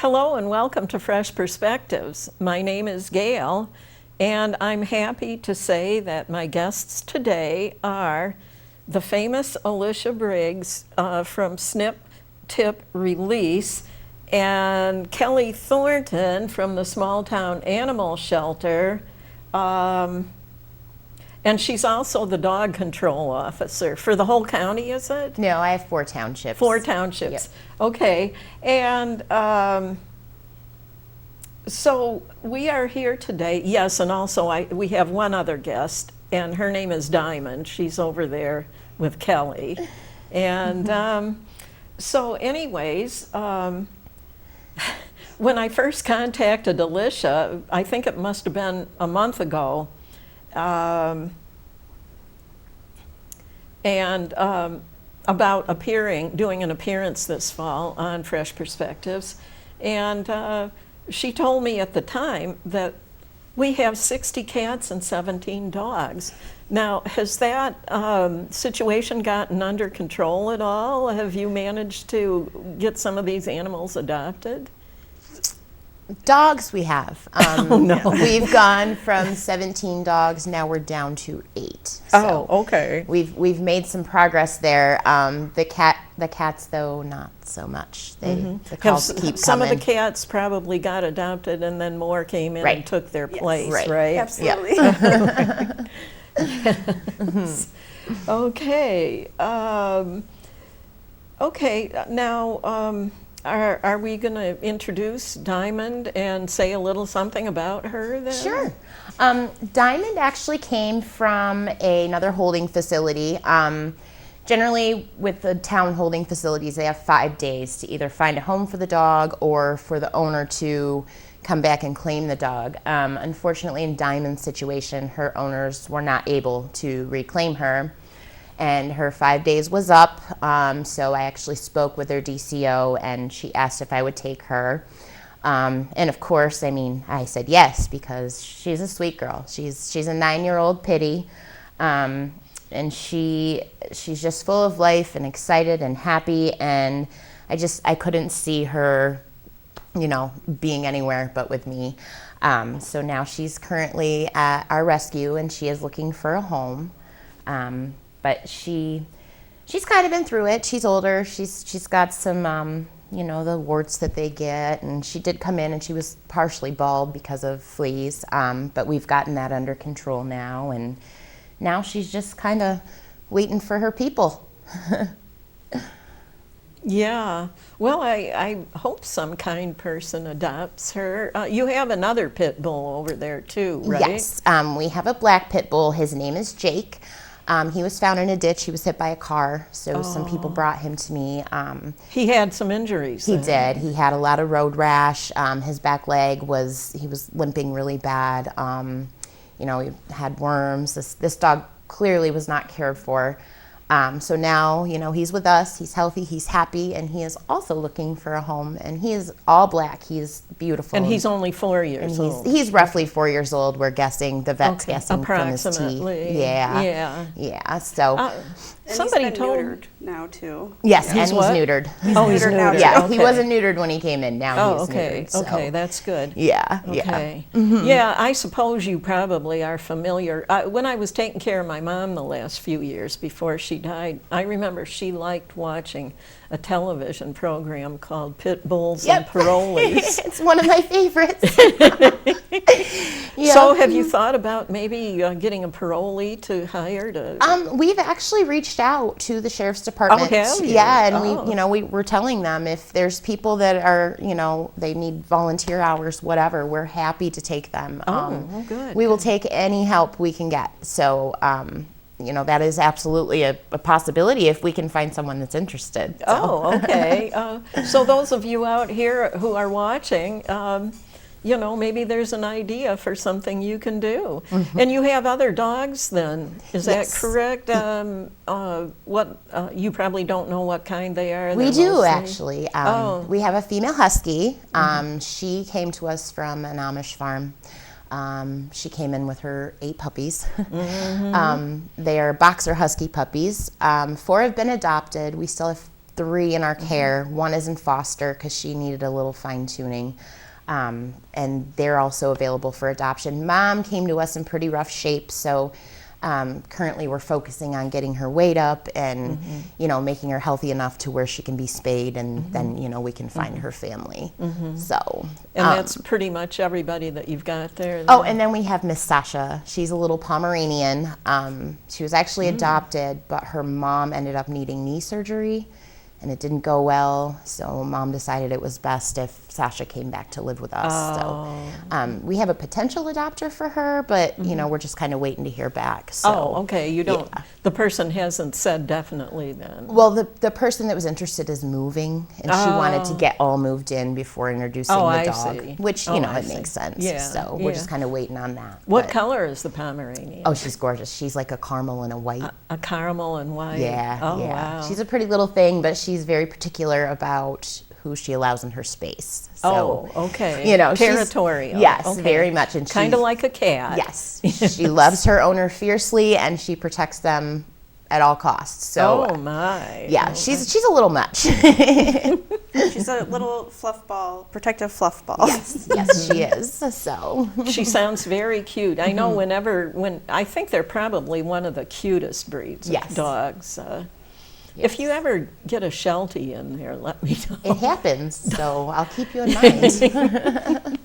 Hello and welcome to Fresh Perspectives. My name is Gail, and I'm happy to say that my guests today are the famous Alisha Briggs from Snip, Tip, Release, and Kelly Thornton from the Small Town Animal Shelter. And she's also the dog control officer for the whole county, is it? No, I have 4 townships. 4 townships. Yep. Okay. And so we are here today. Yes, and also we have one other guest, and her name is Diamond. She's over there with Kelly. And so anyways, when I first contacted Alisha, I think it must have been a month ago, about doing an appearance this fall on Fresh Perspectives. And she told me at the time that we have 60 cats and 17 dogs. Now, has that situation gotten under control at all? Have you managed to get some of these animals adopted? Dogs we have. Oh, no. We've gone from 17 dogs, now we're down to 8. So okay. We've made some progress there. The cats though, not so much. The calls keep coming. Some of the cats probably got adopted and then more came in and took their place, right? Absolutely. Yep. Yes. Okay. Okay. Now, are we going to introduce Diamond and say a little something about her then? Sure. Diamond actually came from another holding facility. Generally, with the town holding facilities, they have 5 days to either find a home for the dog or for the owner to come back and claim the dog. Unfortunately, in Diamond's situation, her owners were not able to reclaim her, and her 5 days was up. So I actually spoke with her DCO, and she asked if I would take her. And of course, I said yes, because she's a sweet girl. She's a 9-year-old pitty. And she's just full of life and excited and happy, and I couldn't see her, being anywhere but with me. So now she's currently at our rescue, and she is looking for a home. But she's kind of been through it. She's older. She's got some, the warts that they get, and she did come in and she was partially bald because of fleas. But we've gotten that under control now, and now she's just kind of waiting for her people. Yeah. Well, I hope some kind person adopts her. You have another pit bull over there too, right? Yes. We have a black pit bull. His name is Jake. He was found in a ditch. He was hit by a car, so some people brought him to me. He had some injuries. He did. He had a lot of road rash. His back leg he was limping really bad. He had worms. This dog clearly was not cared for. So now, he's with us, he's healthy, he's happy, and he is also looking for a home, and he is all black. He's beautiful. And he's only 4 years old. He's roughly 4 years old. We're guessing, the vet's guessing from his teeth. Approximately. Yeah. So and somebody he's been told neutered now too. yes, He's and what? he's neutered. He's neutered now too. Yeah, Okay. he wasn't neutered when he came in. Now he's okay. neutered. So. Okay, that's good. Yeah. Okay. Yeah. Mm-hmm. Yeah, I suppose you probably are familiar. When I was taking care of my mom the last few years before she died, I remember she liked watching a television program called Pit Bulls and Parolees. It's one of my favorites. So have you thought about maybe getting a parolee to hire to? We've actually reached out to the sheriff's department. Oh, have you? Yeah, and we're telling them if there's people that are, they need volunteer hours, whatever, we're happy to take them. Good. We will take any help we can get. So, that is absolutely a possibility if we can find someone that's interested. So. Oh, okay. So those of you out here who are watching, maybe there's an idea for something you can do. Mm-hmm. And you have other dogs then, is that correct? You probably don't know what kind they are. We do, mostly? actually. We have a female husky. She came to us from an Amish farm. She came in with her 8 puppies. They are boxer husky puppies. 4 have been adopted. We still have 3 in our care. 1 is in foster because she needed a little fine tuning. And they're also available for adoption. Mom came to us in pretty rough shape, so currently we're focusing on getting her weight up and, you know, making her healthy enough to where she can be spayed, and then, you know, we can find her family. So. And that's pretty much everybody that you've got there? Oh, and then we have Miss Sasha. She's a little Pomeranian. She was actually adopted, but her mom ended up needing knee surgery, and it didn't go well, so Mom decided it was best if Sasha came back to live with us. So we have a potential adopter for her, but you know, we're just kind of waiting to hear back. So, Oh, okay. You don't. The person hasn't said definitely then. well, the person that was interested is moving, and she wanted to get all moved in before introducing Oh, the I dog, see. which, Oh, you know, I it see. makes sense. Yeah, So we're yeah. just kind of waiting on that. What but- color is the Pomeranian? Oh, she's gorgeous. She's like a caramel and a white. A caramel and white. Yeah, Oh, yeah. wow. She's a pretty little thing, but she's very particular about who she allows in her space. So, Oh, okay. you know, she's- Territorial. Yes, Okay. very much. And Kind of she's- like a cat. Yes, she loves her owner fiercely, and she protects them at all costs. So, Oh my. yeah, Oh, she's a little much. She's a little fluff ball, protective fluff ball. yes, she is. So, She sounds very cute. I know when I think they're probably one of the cutest breeds Yes. of dogs. If you ever get a Sheltie in there, let me know. it happens. So I'll keep you in mind.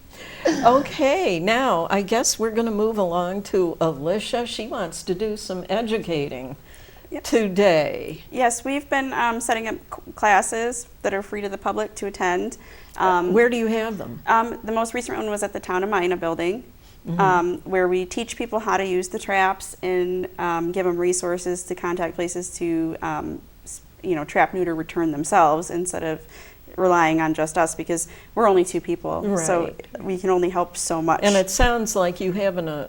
Okay, now I guess we're going to move along to Alisha. She wants to do some educating today. Yes, we've been setting up classes that are free to the public to attend. Where do you have them? The most recent one was at the Town of Mina building, where we teach people how to use the traps and give them resources to contact places to, trap, neuter, return themselves instead of relying on just us, because we're only 2 people, so Right. we can only help so much. And it sounds like you have an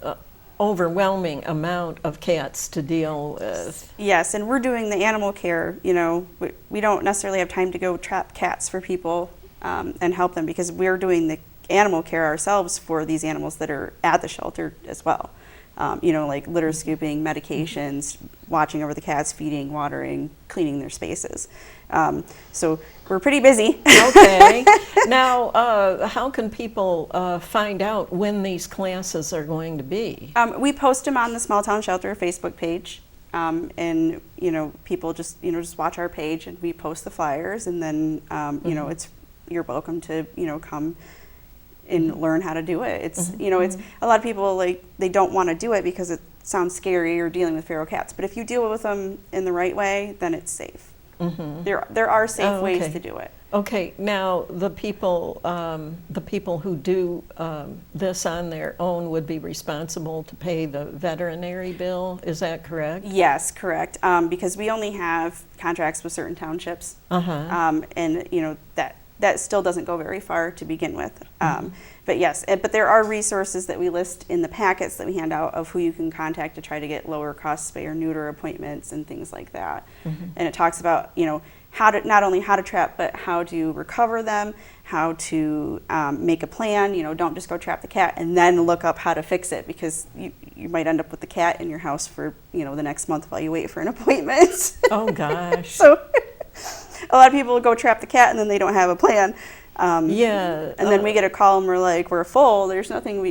overwhelming amount of cats to deal with. Yes, and we're doing the animal care. You know, we don't necessarily have time to go trap cats for people and help them, because we're doing the animal care ourselves for these animals that are at the shelter as well. Like litter scooping, medications, watching over the cats, feeding, watering, cleaning their spaces. So we're pretty busy. Okay. Now, how can people find out when these classes are going to be? We post them on the Small Town Shelter Facebook page, and people just watch our page, and we post the flyers, and then you're welcome to come and learn how to do it. It's it's a lot of people, like, they don't want to do it because it sounds scary or dealing with feral cats. But if you deal with them in the right way, then it's safe. There are safe ways okay. to do it. Okay. Now, the people who do this on their own would be responsible to pay the veterinary bill. Is that correct? Yes, correct. Because we only have contracts with certain townships, and that still doesn't go very far to begin with. But yes, but there are resources that we list in the packets that we hand out of who you can contact to try to get lower cost spay or neuter appointments and things like that. And it talks about how to, not only how to trap, but how to recover them, how to make a plan. Don't just go trap the cat and then look up how to fix it, because you might end up with the cat in your house for the next month while you wait for an appointment. Oh gosh. So a lot of people go trap the cat and then they don't have a plan. Yeah. And then we get a call and we're like, we're full. There's nothing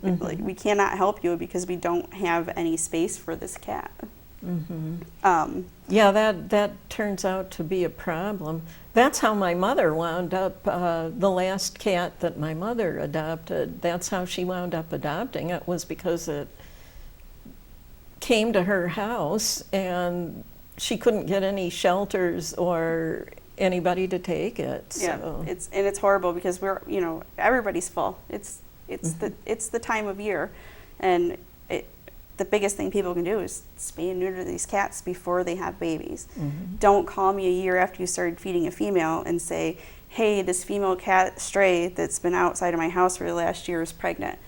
like, we cannot help you because we don't have any space for this cat. Yeah, that turns out to be a problem. That's how my mother wound up, the last cat that my mother adopted, that's how she wound up adopting it, was because it came to her house and she couldn't get any shelters or anybody to take it. So. Yeah, it's horrible because we're everybody's full. It's the time of year, and the biggest thing people can do is spay and neuter these cats before they have babies. Don't call me a year after you started feeding a female and say, hey, this female cat stray that's been outside of my house for the last year is pregnant.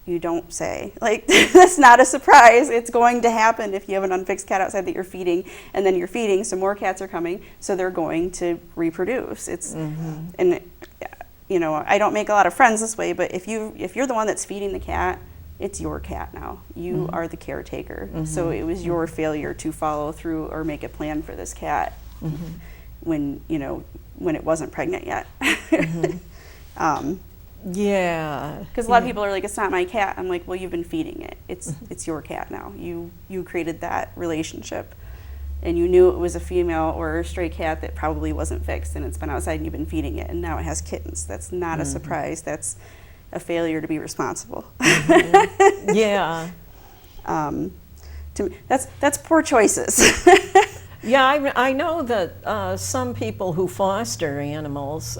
You don't say. Like, that's not a surprise. It's going to happen if you have an unfixed cat outside that you're feeding, and then you're feeding, so more cats are coming, so they're going to reproduce. And I don't make a lot of friends this way, but if you're the one that's feeding the cat, it's your cat now. You are the caretaker. So it was your failure to follow through or make a plan for this cat. when when it wasn't pregnant yet. Yeah. Because a lot of people are like, it's not my cat. I'm like, well, you've been feeding it. It's your cat now. You created that relationship, and you knew it was a female or a stray cat that probably wasn't fixed, and it's been outside and you've been feeding it, and now it has kittens. That's not a surprise. That's a failure to be responsible. Yeah. To me, that's poor choices. Yeah, I know that some people who foster animals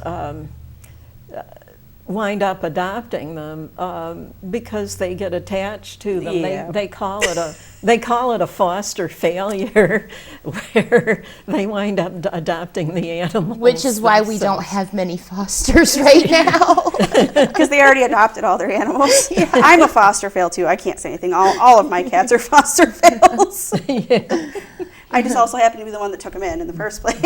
wind up adopting them because they get attached to them. Yeah. They call it a foster failure, where they wind up adopting the animals. Which is why we don't have many fosters right now. Because they already adopted all their animals. Yeah. I'm a foster fail too. I can't say anything. All of my cats are foster fails. Yeah. I just also happen to be the one that took them in the first place.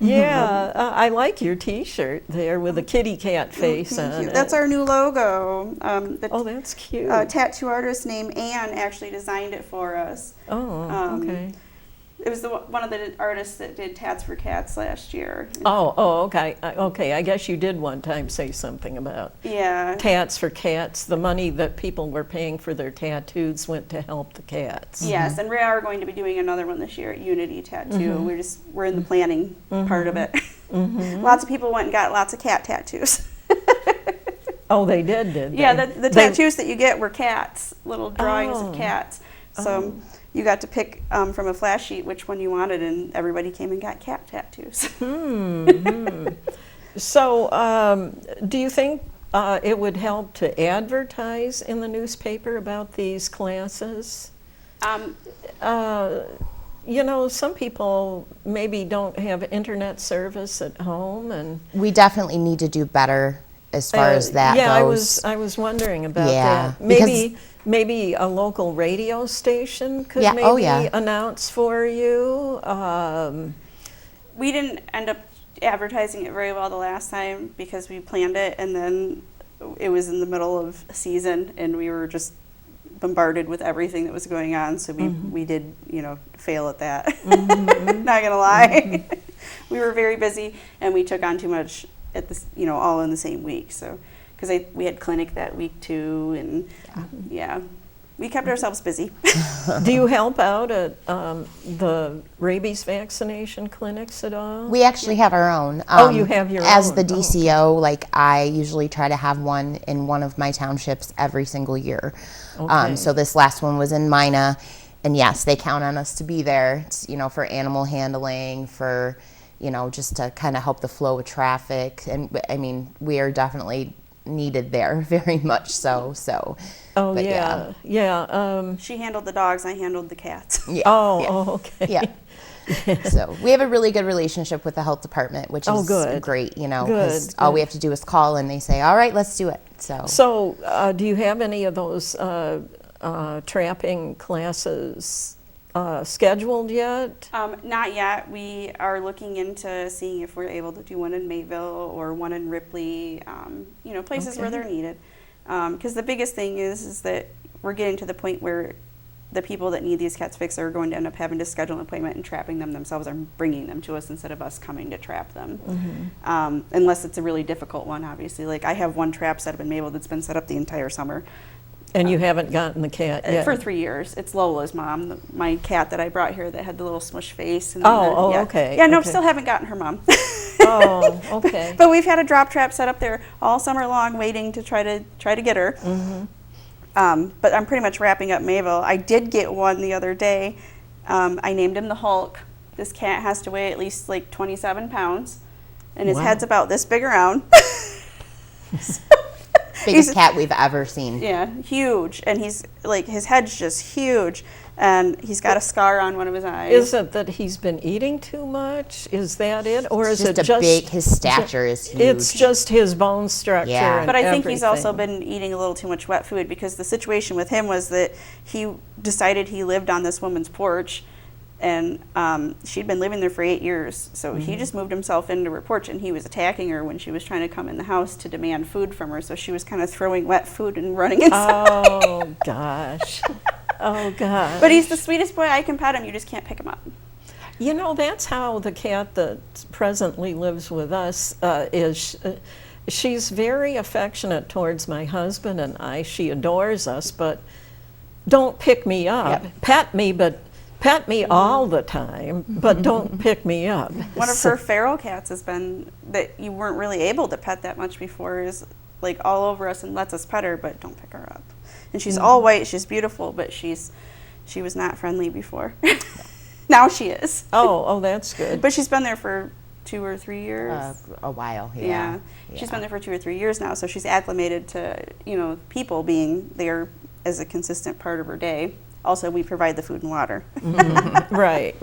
Yeah, I like your T-shirt there with a kitty cat face on it. That's our new logo. Oh, that's cute. Tattoo artist named Anne actually designed it for us. Oh, okay. It was one of the artists that did Tats for Cats last year. Oh, okay. Okay, I guess you did one time say something about Tats for Cats. The money that people were paying for their tattoos went to help the cats. Yes, and we are going to be doing another one this year at Unity Tattoo. We're in the planning part of it. Lots of people went and got lots of cat tattoos. Oh, they did they? Yeah, the tattoos that you get were cats, little drawings of cats. So you got to pick from a flash sheet which one you wanted, and everybody came and got cat tattoos. So, do you think it would help to advertise in the newspaper about these classes? Some people maybe don't have internet service at home, and We definitely need to do better as far as that goes. I was wondering about Yeah, that. Maybe a local radio station could announce for you. We didn't end up advertising it very well the last time because we planned it, and then it was in the middle of season, and we were just bombarded with everything that was going on. So we did fail at that. Not gonna lie, we were very busy, and we took on too much at this all in the same week. So. Because we had clinic that week too, and we kept ourselves busy. Do you help out at the rabies vaccination clinics at all? We actually have our own. You have your As own. the DCO, like I usually try to have one in one of my townships every single year. Okay. So this last one was in Mina, and yes, they count on us to be there, for animal handling, for, just to kind of help the flow of traffic. And I mean, we are definitely needed there, very much so. Oh, but yeah. She handled the dogs, I handled the cats. Yeah. Oh, okay. Yeah. So we have a really good relationship with the health department, which is good. great, Good, because all we have to do is call and they say, all right, let's do it. So do you have any of those trapping classes scheduled yet? Not yet. We are looking into seeing if we're able to do one in Mayville or one in Ripley, places where they're needed. Because the biggest thing is that we're getting to the point where the people that need these cats fixed are going to end up having to schedule an appointment and trapping them themselves, or bringing them to us instead of us coming to trap them. Unless it's a really difficult one, obviously. Like I have one trap set up in Mayville that's been set up the entire summer. And you haven't gotten the cat yet? For 3 years. It's Lola's mom, my cat that I brought here that had the little smush face. And okay. Yeah, no, okay. still haven't gotten her mom. Oh, okay. But we've had a drop trap set up there all summer long, waiting to try to get her. But I'm pretty much wrapping up Mayville. I did get one the other day. I named him the Hulk. This cat has to weigh at least like 27 pounds, and his head's about this big around. Biggest cat we've ever seen. Yeah, huge. And he's like, his head's just huge. And he's got a scar on one of his eyes. Is it that he's been eating too much? Is that it? Or is it just his stature is huge. It's just his bone structure. Yeah. And But I think he's also everything. been eating a little too much wet food, because the situation with him was that he decided he lived on this woman's porch, and she'd been living there for 8 years. So he just moved himself into her porch, and he was attacking her when she was trying to come in the house to demand food from her. So she was kind of throwing wet food and running inside. Oh, gosh. Oh, gosh. But he's the sweetest boy. I can pet him. You just can't pick him up. You know, that's how the cat that presently lives with us is. She's very affectionate towards my husband and I. She adores us, but don't pick me up. Yep. Pet me, but pet me all the time, but don't pick me up. One of her feral cats has been that you weren't really able to pet that much before, is like all over us and lets us pet her, but don't pick her up. And she's all white, she's beautiful, but she was not friendly before. Now she is. Oh, that's good. But she's been there for 2 or 3 years. A while, Yeah. yeah. She's been there for 2 or 3 years now, so she's acclimated to, people being there as a consistent part of her day. Also, we provide the food and water. Right.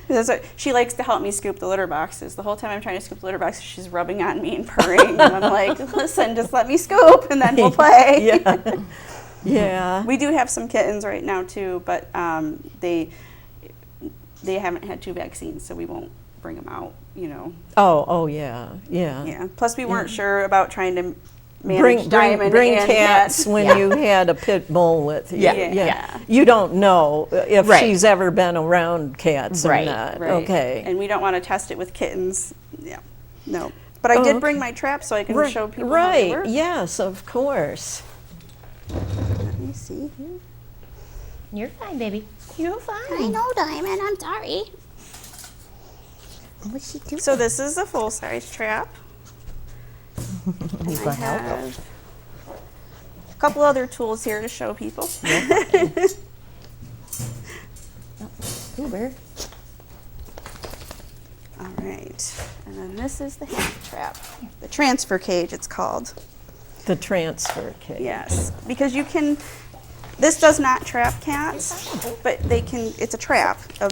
That's what, she likes to help me scoop the litter boxes. The whole time I'm trying to scoop the litter boxes, she's rubbing on me and purring. And I'm like, listen, just let me scoop, and then we'll play. Yeah. We do have some kittens right now, too, but they haven't had 2 vaccines, so we won't bring them out, Oh, yeah. Yeah. Plus, we weren't sure about trying to manage Diamond bring and cats Matt. when you had a pit bull with you. Yeah. You don't know if Right. she's ever been around cats or Right. not. Right. Okay. And we don't want to test it with kittens. Yeah. No. But I did bring my trap so I can show people how they work. Yes, of course. Let me see here. You're fine, baby. You're fine. I know, Diamond. I'm sorry. What's she doing? So this is a full-size trap. He's I gonna help. have a couple other tools here to show people. Uber. All right. And then this is the half trap. The transfer cage, it's called. The transfer cage. Yes. Because you can, this does not trap cats, but it's a trap of,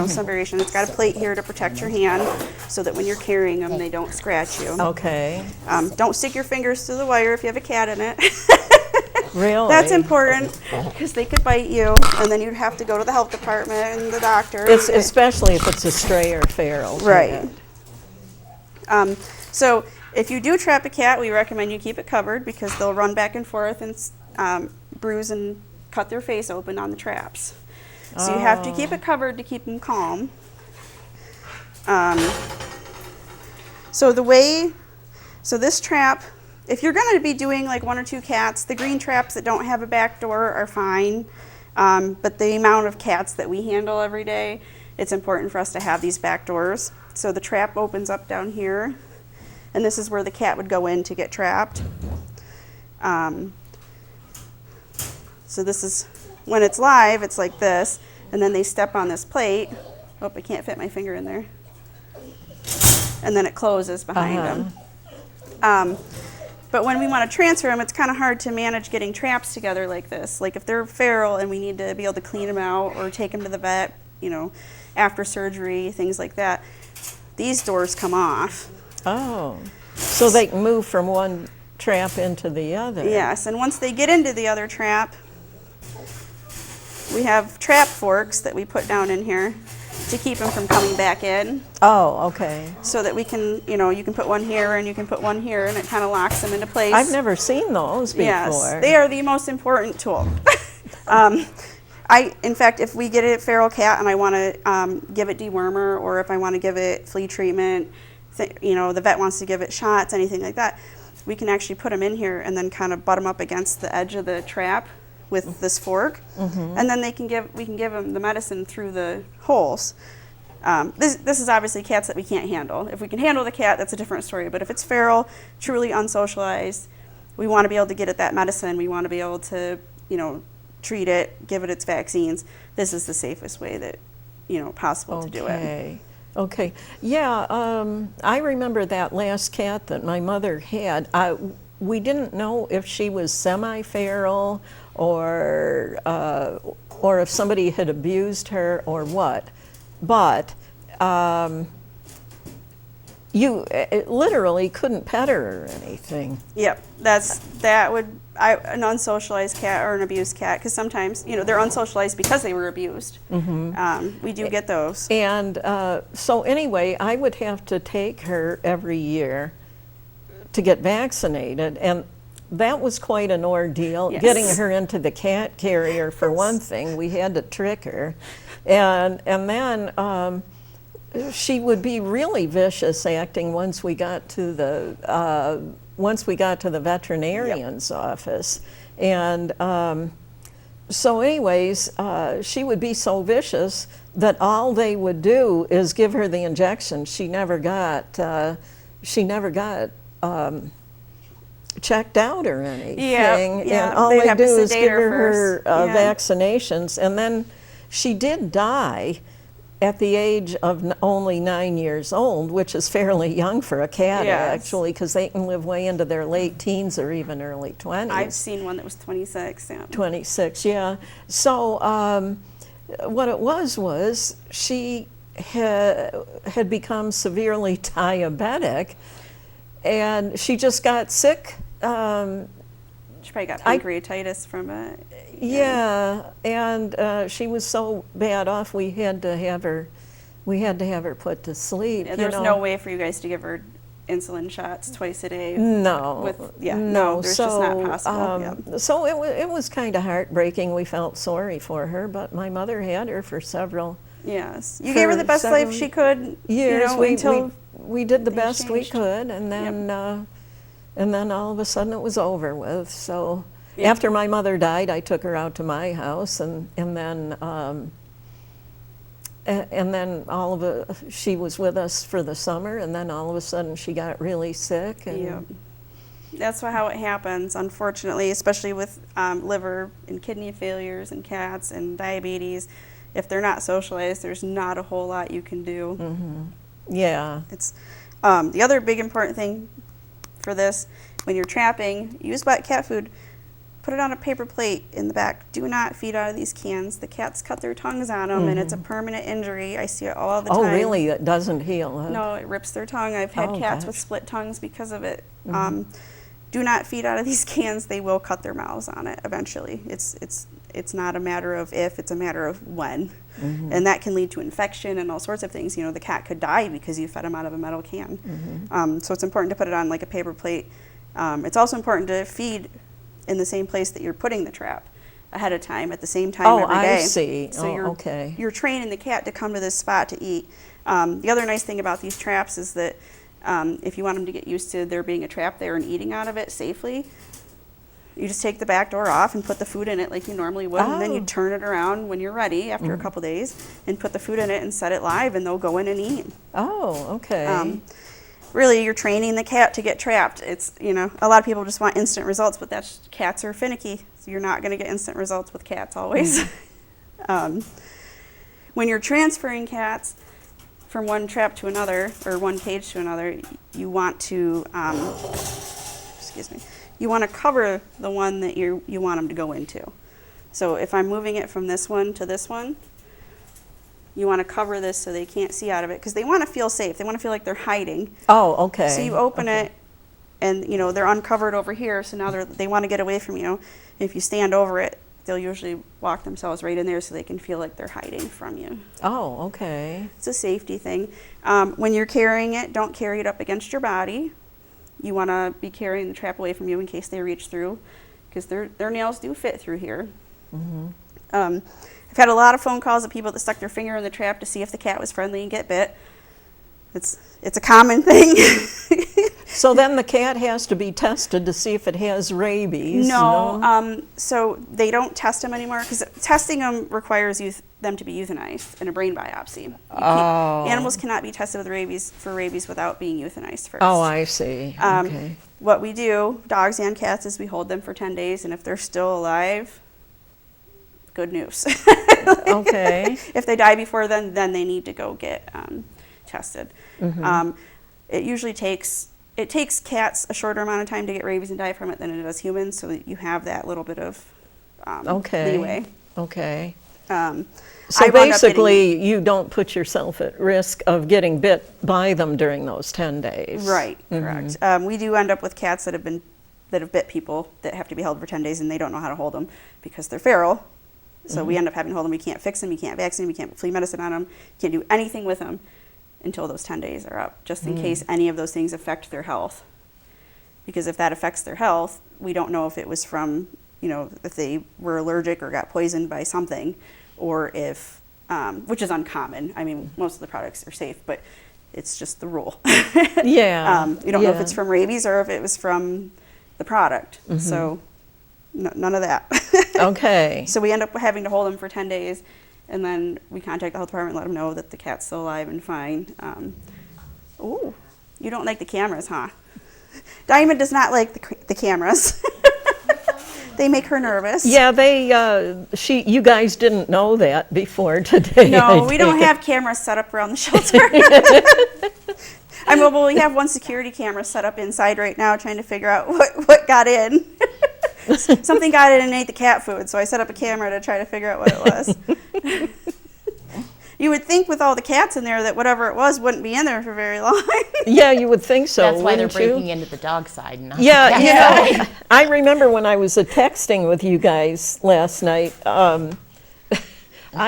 some variation. It's got a plate here to protect your hand so that when you're carrying them, they don't scratch you. Okay. Don't stick your fingers through the wire if you have a cat in it. Really? That's important because they could bite you, and then you'd have to go to the health department and the doctor. It's especially if it's a stray or feral. Right. So if you do trap a cat, we recommend you keep it covered because they'll run back and forth and bruise and cut their face open on the traps. So you have to keep it covered to keep them calm. So this trap, if you're going to be doing like 1 or 2 cats, the green traps that don't have a back door are fine. But the amount of cats that we handle every day, it's important for us to have these back doors. So the trap opens up down here, and this is where the cat would go in to get trapped. So this is, when it's live, it's like this, and then they step on this plate. Oh, I can't fit my finger in there. And then it closes behind them. But when we want to transfer them, it's kind of hard to manage getting traps together like this. Like if they're feral and we need to be able to clean them out or take them to the vet, after surgery, things like that, these doors come off. Oh. So they can move from one trap into the other. Yes, and once they get into the other trap, we have trap forks that we put down in here to keep them from coming back in. Oh, okay. So that we can, you can put one here and you can put one here, and it kind of locks them into place. I've never seen those before. Yes, they are the most important tool. In fact, if we get a feral cat and I want to give it dewormer, or if I want to give it flea treatment, the vet wants to give it shots, anything like that, we can actually put them in here and then kind of butt them up against the edge of the trap with this fork, and then we can give them the medicine through the holes. This is obviously cats that we can't handle. If we can handle the cat, that's a different story. But if it's feral, truly unsocialized, we want to be able to get it that medicine. We want to be able to, treat it, give it its vaccines. This is the safest way that, possible to do it. Okay. Yeah, I remember that last cat that my mother had. We didn't know if she was semi-feral or if somebody had abused her or what. But you literally couldn't pet her or anything. Yep, an unsocialized cat or an abused cat, because sometimes they're unsocialized because they were abused. We do get those. And so anyway, I would have to take her every year to get vaccinated, and that was quite an ordeal. Yes. Getting her into the cat carrier, for one thing, we had to trick her, and then she would be really vicious acting once we got to the veterinarian's office, and so anyways, she would be so vicious that all they would do is give her the injection. She never got checked out or anything. Yeah. And all They'd they have to do is sedate give her her first. Yeah. vaccinations, and then she did die at the age of only 9 years old, which is fairly young for a cat, Yes. actually, because they can live way into their late teens or even early 20s. I've seen one that was 26. Yeah. 26, yeah. So what it was she had become severely diabetic, and she just got sick. She probably got pancreatitis from it. Yeah, and she was so bad off, we had to have her put to sleep. Yeah, there was no way for you guys to give her insulin shots twice a day. No, No, there's just not possible. So it was kind of heartbreaking. We felt sorry for her, but my mother had her for several Yes, you gave her the best life several she could. years. Until we did the best we changed. could, and then all of a sudden it was over with. So Yeah. after my mother died, I took her out to my house, and then she was with us for the summer, and then all of a sudden she got really sick. And Yeah. That's how it happens, unfortunately, especially with liver and kidney failures and cats and diabetes. If they're not socialized, there's not a whole lot you can do. yeah, It's the other big important thing for this, when you're trapping, use wet cat food. Put it on a paper plate in the back. Do not feed out of these cans. The cats cut their tongues on them, and it's a permanent injury. I see it all the time. Oh, really? It doesn't heal, huh? No, it rips their tongue. I've had Oh, cats with gosh. split tongues because of it. Do not feed out of these cans. They will cut their mouths on it eventually. It's not a matter of if, it's a matter of when. And that can lead to infection and all sorts of things. The cat could die because you fed him out of a metal can. So it's important to put it on like a paper plate. It's also important to feed in the same place that you're putting the trap ahead of time, at the same time every day. I see. So Okay. you're training the cat to come to this spot to eat. The other nice thing about these traps is that if you want them to get used to there being a trap there and eating out of it safely, you just take the back door off and put the food in it like you normally would, and then you turn it around when you're ready after a couple days and put the food in it and set it live, and they'll go in and eat. Oh, okay. Really, you're training the cat to get trapped. It's, a lot of people just want instant results, but cats are finicky. So you're not going to get instant results with cats always. When you're transferring cats from one trap to another, or one cage to another, you want to, you want to cover the one that you want them to go into. So if I'm moving it from this one to this one, you want to cover this so they can't see out of it, because they want to feel safe. They want to feel like they're hiding. Oh, okay. So you open it, and they're uncovered over here. So now they want to get away from you. If you stand over it, they'll usually walk themselves right in there so they can feel like they're hiding from you. Oh, okay. It's a safety thing. When you're carrying it, don't carry it up against your body. You want to be carrying the trap away from you in case they reach through, because their nails do fit through here. I've had a lot of phone calls of people that stuck their finger in the trap to see if the cat was friendly and get bit. It's a common thing. So then the cat has to be tested to see if it has rabies. No, so they don't test them anymore, because testing them requires them to be euthanized in a brain biopsy. Animals cannot be tested with for rabies without being euthanized first. Oh, I see. Okay. What we do, dogs and cats, is we hold them for 10 days, and if they're still alive, good news. Okay. If they die before then they need to go get tested. It usually takes cats a shorter amount of time to get rabies and die from it than it does humans, so that you have that little bit of leeway. Okay. I So wound up basically, you don't put yourself at risk of getting bit by them during those 10 days. Right, correct. We do end up with cats that have bit people that have to be held for 10 days, and they don't know how to hold them because they're feral. So we end up having to hold them. We can't fix them. We can't vaccinate them. We can't put flea medicine on them. We can't do anything with them until those 10 days are up, just in case any of those things affect their health. Because if that affects their health, we don't know if it was from, if they were allergic or got poisoned by something, or if which is uncommon. I mean, most of the products are safe, but it's just the rule. Yeah. You don't know if yeah. it's from rabies or if it was from the product. So none of that. Okay. So we end up having to hold them for 10 days, and then we contact the health department, let them know that the cat's still alive and fine. Oh, you don't like the cameras, huh? Diamond does not like the cameras. They make her nervous. Yeah, you guys didn't know that before today. No, I we don't take it. have cameras set up around the shelter. Well, we have one security camera set up inside right now, trying to figure out what got in. Something got in and ate the cat food, so I set up a camera to try to figure out what it was. You would think with all the cats in there that whatever it was wouldn't be in there for very long. Yeah, you would think so. That's why they're wouldn't you? breaking into the dog side. Not Yeah, the you cat know, side. I remember when I was texting with you guys last night, I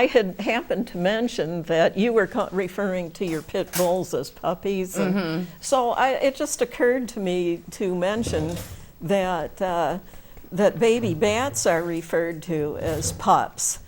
had happened to mention that you were referring to your pit bulls as puppies. And so it just occurred to me to mention that, that baby bats are referred to as pups.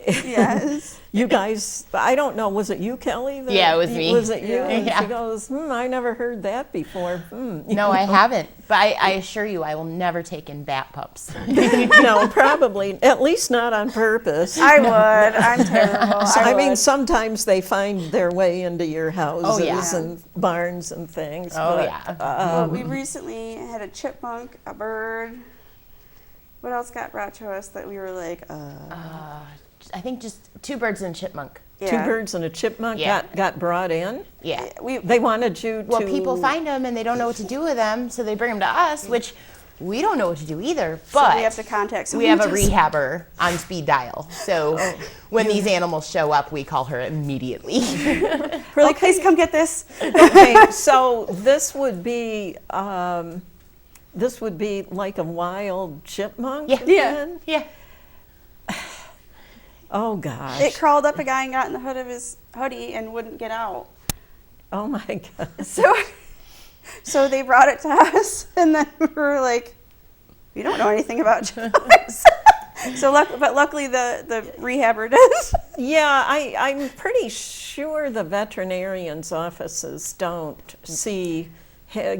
Yes. You guys, I don't know, was it you, Kelly? Yeah, it was me. Was it you? Yeah. And Yeah. she goes, I never heard that before. No, I haven't. But I assure you, I will never take in bat pups. No, probably, at least not on purpose. I would. I'm terrible. I mean, would. sometimes they find their way into your houses yeah. and barns and things. Oh, but, yeah. Well, we recently had a chipmunk, a bird. What else got brought to us that we were like, I think just 2 birds and a chipmunk. Two yeah. birds and a chipmunk Yeah. got brought in. Yeah. They wanted you to. Well, people find them and they don't know what to do with them, so they bring them to us, which we don't know what to do either. So But we have to contact we have a someone to- rehabber on speed dial. So when these animals show up, we call her immediately. We're like, please come get this. Okay, so this would be like a wild chipmunk. Yeah. then? Yeah. Oh gosh. It crawled up a guy and got in the hood of his hoodie and wouldn't get out. Oh my god. So they brought it to us, and then we were like, we don't know anything about chipmunks. But luckily the rehabber does. Yeah, I'm pretty sure the veterinarian's offices don't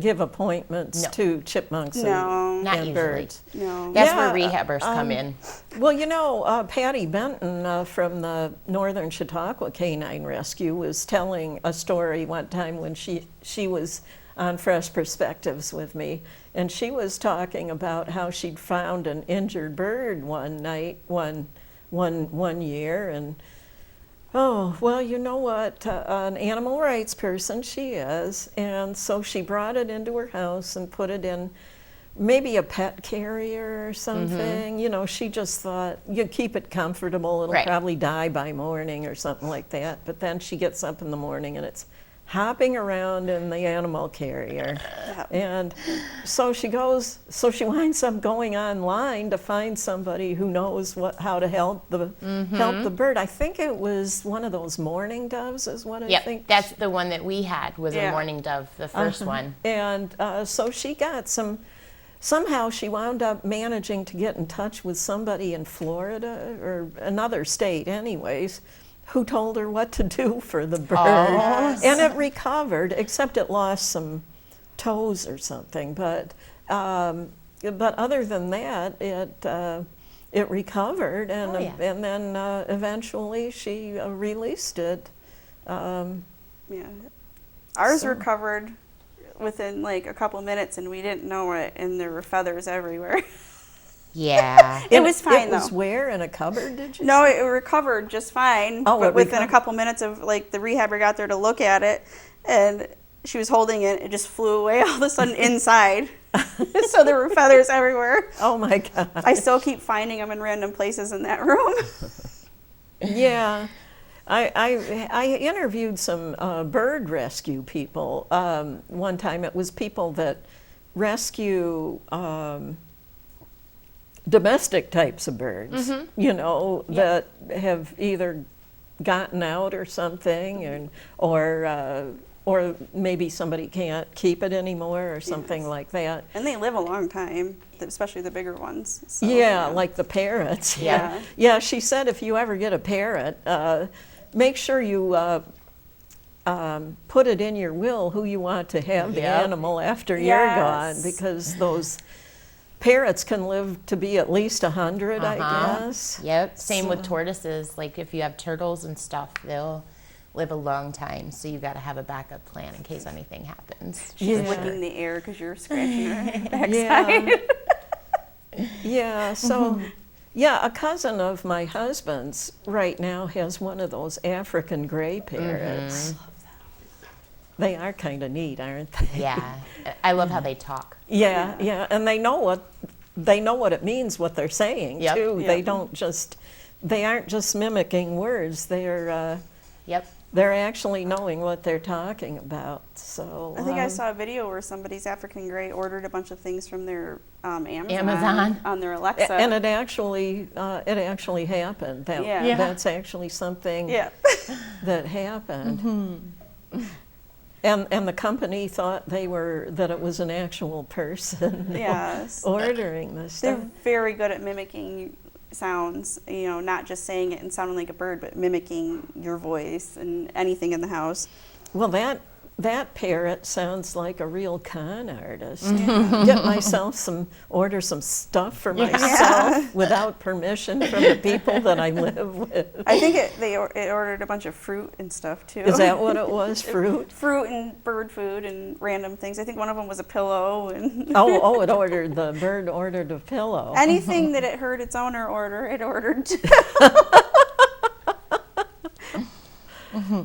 give appointments No. to chipmunks No. Not and usually. birds. No. That's Yeah, where rehabbers come in. Well, you know, Patty Benton from the Northern Chautauqua Canine Rescue was telling a story one time when she was on Fresh Perspectives with me, and she was talking about how she'd found an injured bird one night, one year, and oh, well, you know what, an animal rights person she is, and so she brought it into her house and put it in maybe a pet carrier or something. You know, she just thought, you keep it comfortable, it'll Right. probably die by morning or something like that. But then she gets up in the morning and it's hopping around in the animal carrier. And so she winds up going online to find somebody who knows how to help the bird. I think it was one of those mourning doves is what I Yep, think. that's the one that we had was Yeah. a mourning dove, the 1st one. And so she got somehow she wound up managing to get in touch with somebody in Florida or another state anyways, who told her what to do for the bird. Oh. And it recovered, except it lost some toes or something. But other than that, it recovered, and Oh, yeah. and then eventually she released it. Yeah. Ours recovered within like a couple minutes, and we didn't know it, and there were feathers everywhere. Yeah. It was fine, It was though. where, in a cupboard, did you No, say? it recovered just fine. Oh, but it within a recovered. couple minutes of like the rehabber got there to look at it, and she was holding it, it just flew away all of a sudden inside. So there were feathers everywhere. Oh my God. I still keep finding them in random places in that room. Yeah. I interviewed some bird rescue people one time. It was people that rescue domestic types of birds, you know, that have either gotten out or something, or or maybe somebody can't keep it anymore or something Yes. like that. And they live a long time, especially the bigger ones. So, Yeah, like the parrots. Yeah. Yeah, she said if you ever get a parrot, make sure you put it in your will who you want to have the Yep. animal after you're Yes. gone, because those parrots can live to be at least 100, I guess. Yep. Same with So- tortoises. Like if you have turtles and stuff, they'll live a long time. So you got to have a backup plan in case anything happens. She's Yeah. licking the air because you're scratching her backside. Yeah. Yeah, so, yeah, a cousin of my husband's right now has one of those African gray parrots. They are kind of neat, aren't they? Yeah. I love how they talk. Yeah, yeah, and they know what it means, what they're saying Yep. too. Yep. They aren't just mimicking words. Yep. They're actually knowing what they're talking about. So I think I saw a video where somebody's African Grey ordered a bunch of things from their Amazon. on their Alexa. and it actually happened. Yeah. That's actually something yeah. that happened. And the company thought that it was an actual person Yes. ordering this They're stuff. very good at mimicking sounds, not just saying it and sounding like a bird, but mimicking your voice and anything in the house. Well, that parrot sounds like a real con artist. Get myself order some stuff for myself without permission from the people that I live with. I think it ordered a bunch of fruit and stuff too. Is that what it was? Fruit? Fruit and bird food and random things. I think one of them was a pillow and The bird ordered a pillow. anything that it heard its owner order, it ordered.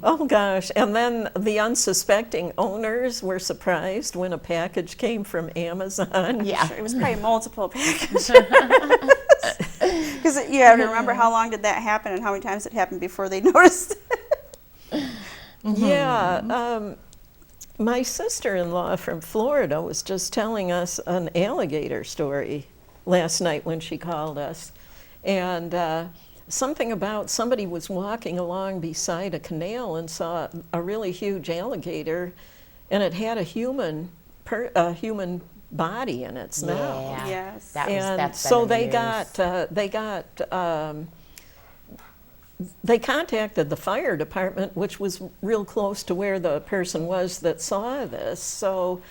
Oh gosh, and then the unsuspecting owners were surprised when a package came from Amazon. Yeah. It was probably multiple packages. Because you have to remember how long did that happen and how many times it happened before they noticed. Yeah, my sister-in-law from Florida was just telling us an alligator story last night when she called us. And something about somebody was walking along beside a canal and saw a really huge alligator, and it had a human body in its mouth. Yeah. Yes. That's So been in the news. they contacted the fire department, which was real close to where the person was that saw this. So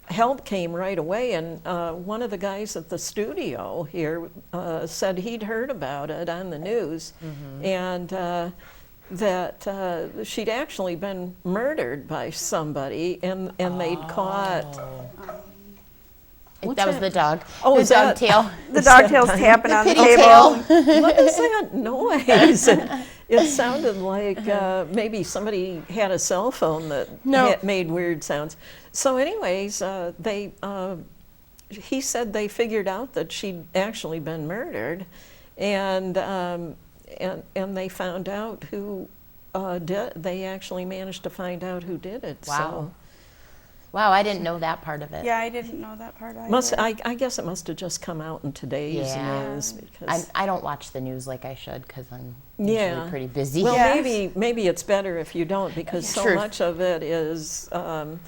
help came right away, and one of the guys at the studio here said he'd heard about it on the news, and that she'd actually been murdered by somebody, and they'd caught. That was the dog. Oh, the is that- dog tail. The dog tail's tapping on the pity table. tail. What is that noise? It sounded like maybe somebody had a cell phone that made weird sounds. So anyways, he said they figured out that she'd actually been murdered, and they found out who did. They actually managed to find out who did it. Wow. So Wow, I didn't know that part of it. Yeah, I didn't know that part either. I guess it must have just come out in today's Yeah. news, because I don't watch the news like I should because I'm Yeah. usually pretty busy. well, Yeah. maybe it's better if you don't, because so True. much of it is Yes.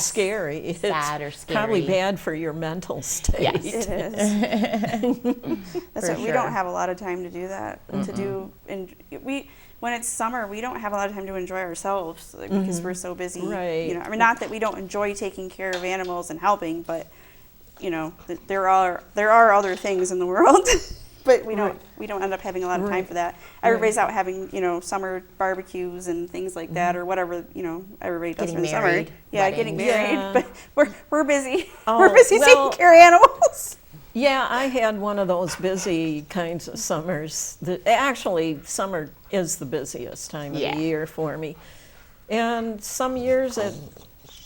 scary. It's Sad or probably scary. bad for your mental state. Yes. It is. That's For right. We sure. don't have a lot of time to do that. To do, and when it's summer, we don't have a lot of time to enjoy ourselves because we're so busy. Right. I mean, not that we don't enjoy taking care of animals and helping, but there are other things in the world. But we don't end up having a lot of time Right. for that. Everybody's out having summer barbecues and things like that, or whatever everybody does Getting in the summer. married, Yeah, getting weddings. married. Yeah. But we're busy. Oh, we're busy well- taking care of animals. Yeah, I had one of those busy kinds of summers. Actually, summer is the busiest time of Yeah. the year for me. And some years it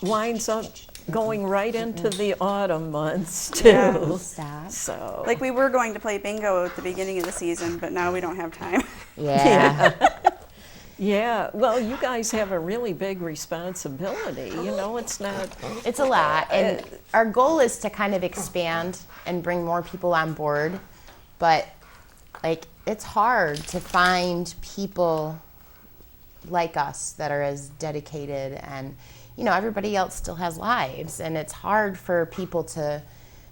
winds up going right into the autumn months, too. Yeah. Stop. So, Like we were going to play bingo at the beginning of the season, but now we don't have time. Yeah. yeah, well, you guys have a really big responsibility. It's not. It's a lot. And our goal is to kind of expand and bring more people on board. But, it's hard to find people like us that are as dedicated, and everybody else still has lives, and it's hard for people to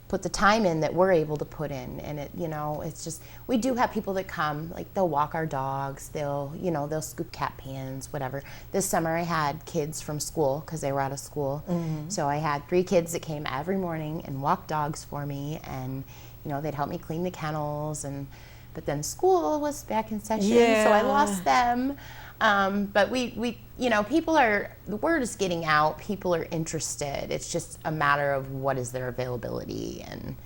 put the time in that we're able to put in. And it's just, we do have people that come, like they'll walk our dogs, they'll scoop cat pans, whatever. This summer I had kids from school because they were out of school. So I had 3 kids that came every morning and walked dogs for me, and they'd help me clean the kennels, but then school was back in session, so I lost them. But we people the word is getting out, people are interested. It's just a matter of what is their availability, and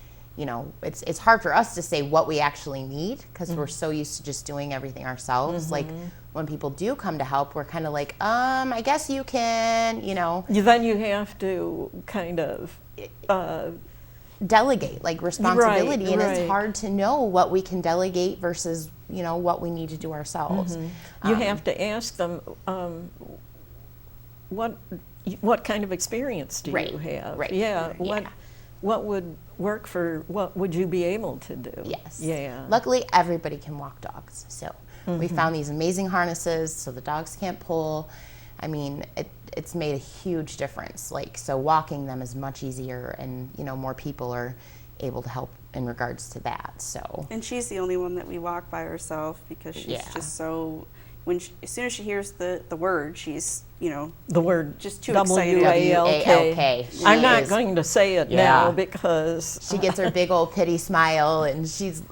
it's hard for us to say what we actually need because we're so used to just doing everything ourselves. Like when people do come to help, we're kind of like, I guess you can, Then you have to kind of delegate, like responsibility, and right. it's hard to know what we can delegate versus what we need to do ourselves. You have to ask them, what kind of experience do you have? Right. Yeah. What would work for, what would you be able to do? Yes. Yeah. Luckily, everybody can walk dogs. So we found these amazing harnesses so the dogs can't pull. I mean, it's made a huge difference. Like, so walking them is much easier, and more people are able to help in regards to that. So. And she's the only one that we walk by herself because she's just so. As soon as she hears the word, she's The word just too excited. W-A-L-K. I'm not going to say it now because she gets her big old pity smile, and she's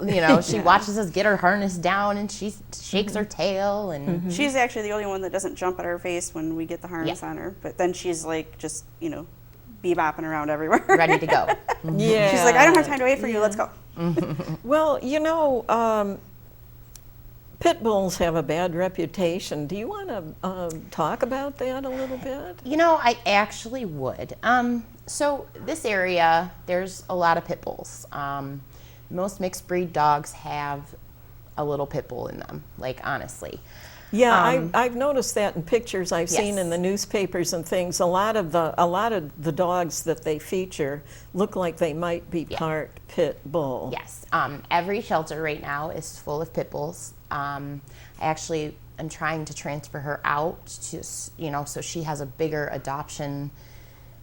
she watches us get her harness down, and she shakes her tail, and She's actually the only one that doesn't jump at our face when we get the harness on her. But then she's like just bebopping around everywhere, ready to go. Yeah. She's like, I don't have time to wait for you. Let's go. Well, pit bulls have a bad reputation. Do you want to talk about that a little bit? I actually would. So this area, there's a lot of pit bulls. Most mixed breed dogs have a little pit bull in them, like honestly. Yeah, I've noticed that in pictures I've seen Yes. in the newspapers and things. A lot of the dogs that they feature look like they might be part pit bull. Yes. Every shelter right now is full of pit bulls. I actually am trying to transfer her out to, so she has a bigger adoption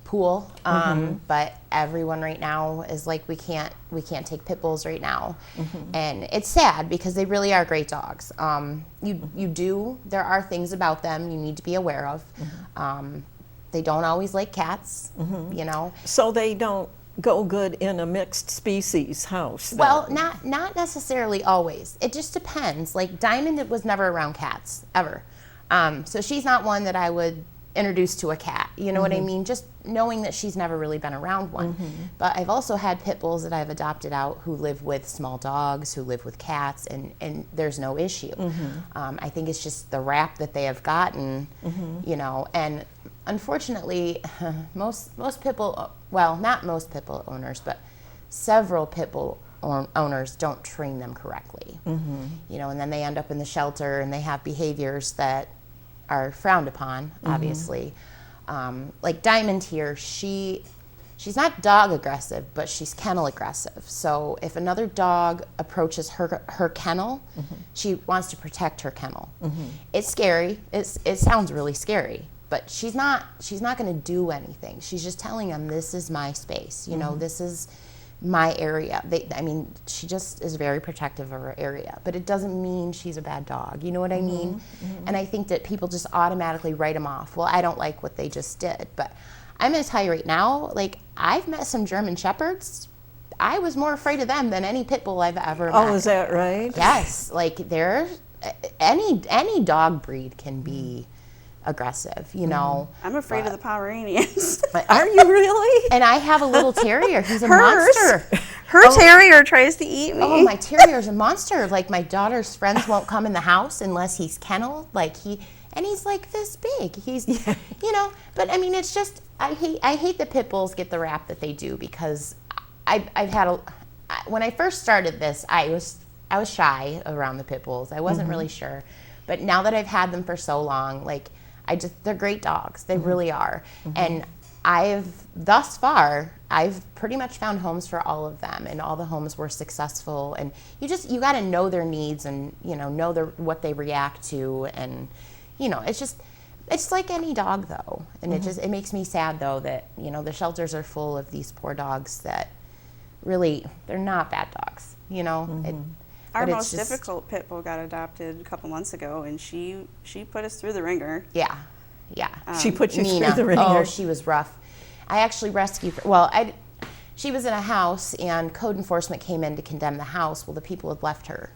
pool. But everyone right now is like, we can't take pit bulls right now. And it's sad because they really are great dogs. There are things about them you need to be aware of. They don't always like cats, So they don't go good in a mixed species house. Well, not necessarily always. It just depends. Like Diamond was never around cats ever, so she's not one that I would introduce to a cat. You know what I mean? Just knowing that she's never really been around one. But I've also had pit bulls that I've adopted out who live with small dogs, who live with cats, and there's no issue. I think it's just the rap that they have gotten, and unfortunately, most pit bull, well, not most pit bull owners, but several pit bull owners don't train them correctly. And then they end up in the shelter and they have behaviors that are frowned upon, obviously. Like Diamond here, she's not dog aggressive, but she's kennel aggressive. So if another dog approaches her kennel, she wants to protect her kennel. It's scary. It sounds really scary. But she's not going to do anything. She's just telling them, this is my space. This is my area. She just is very protective of her area. But it doesn't mean she's a bad dog. You know what I mean? And I think that people just automatically write them off. Well, I don't like what they just did. But I'm going to tell you right now, like, I've met some German Shepherds. I was more afraid of them than any pit bull I've ever met. Oh, is that right? Yes. Like, any dog breed can be aggressive, I'm afraid of the Pomeranians. Are you really? And I have a little terrier. He's a monster. Her terrier tries to eat me. Oh, my terrier's a monster. Like, my daughter's friends won't come in the house unless he's kenneled. Like, he's like this big. He's, but I mean, it's just, I hate that pit bulls get the rap that they do, because I've had when I first started this, I was shy around the pit bulls. I wasn't really sure. But now that I've had them for so long, like, they're great dogs. They really are. And thus far, I've pretty much found homes for all of them, and all the homes were successful. And you got to know their needs, and know what they react to, and it's like any dog though. And it makes me sad though that, the shelters are full of these poor dogs that really, they're not bad dogs, Our but most difficult pit bull got adopted a couple months ago, and she put us through the ringer. Yeah. She put you Nina. through the ringer. Oh, she was rough. I actually rescued her. Well, she was in a house, and code enforcement came in to condemn the house. Well, the people had left her.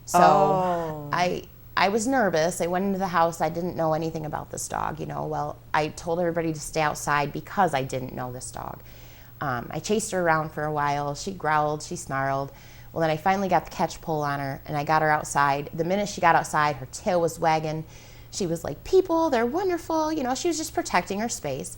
So I was nervous. I went into the house. I didn't know anything about this dog, Well, I told everybody to stay outside because I didn't know this dog. I chased her around for a while. She growled. She snarled. Well, then I finally got the catch pole on her, and I got her outside. The minute she got outside, her tail was wagging. She was like, people, they're wonderful. She was just protecting her space.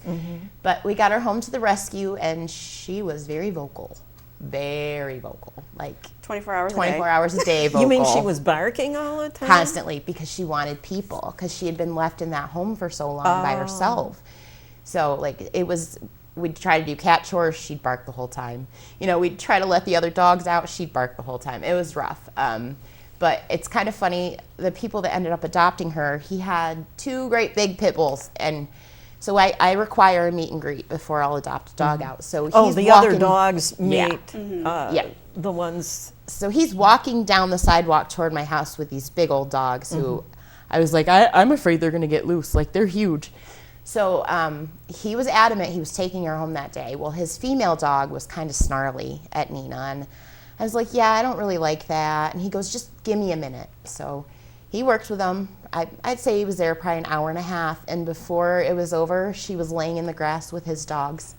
But we got her home to the rescue, and she was very vocal. Very vocal. Like 24 hours a day. 24 hours a day vocal. You mean she was barking all the time? Constantly, because she wanted people, because she had been left in that home for so long by herself. So, we'd try to do cat chores, she'd bark the whole time. We'd try to let the other dogs out, she'd bark the whole time. It was rough. But it's kind of funny, the people that ended up adopting her, he had 2 great big pit bulls. And so I require a meet and greet before I'll adopt a dog out. So he's the other dogs meet the ones. So he's walking down the sidewalk toward my house with these big old dogs who I was like, I'm afraid they're going to get loose. Like, they're huge. So he was adamant he was taking her home that day. Well, his female dog was kind of snarly at Nina. And I was like, yeah, I don't really like that. And he goes, just give me a minute. So he worked with them. I'd say he was there probably an hour and a half. And before it was over, she was laying in the grass with his dogs.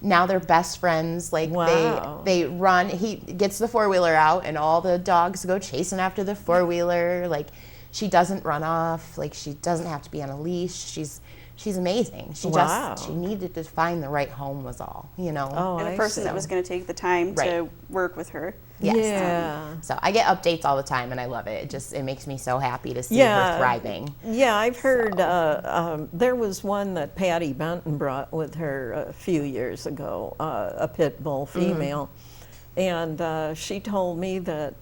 Now they're best friends. Like, wow. they run. He gets the four-wheeler out, and all the dogs go chasing after the four-wheeler. Like, she doesn't run off. Like, she doesn't have to be on a leash. She's amazing. She needed to find the right home was all, Oh, And a person that was going to take the time to work with her. Yes. Yeah. So I get updates all the time, and I love it. It makes me so happy to see her thriving. Yeah, I've heard there was one that Patty Benton brought with her a few years ago, a pit bull female. And she told me that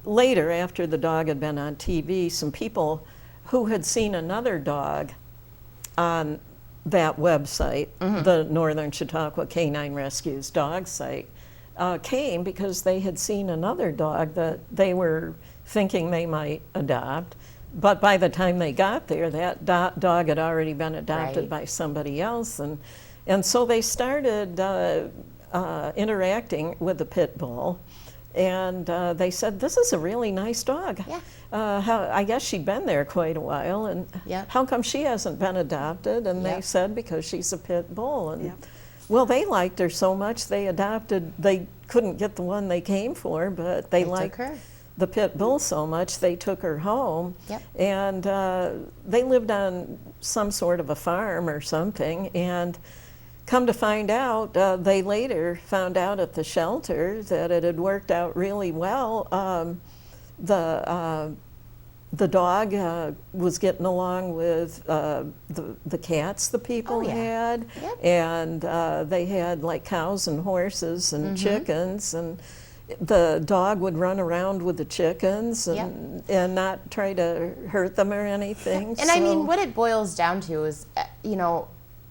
later, after the dog had been on TV, some people who had seen another dog on that website, the Northern Chautauqua Canine Rescues dog site, came because they had seen another dog that they were thinking they might adopt. But by the time they got there, that dog had already been adopted by somebody else. And so they started interacting with the pit bull. And they said, this is a really nice dog. Yeah. I guess she'd been there quite a while. And how come she hasn't been adopted? And they said, because she's a pit bull. And well, they liked her so much, they couldn't get the one they came for, but they liked her. The pit bull so much, they took her home. Yep. And they lived on some sort of a farm or something. And come to find out, they later found out at the shelter that it had worked out really well. The dog was getting along with the cats the people had, and they had like cows and horses and chickens, and the dog would run around with the chickens and not try to hurt them or anything. And I mean, what it boils down to is,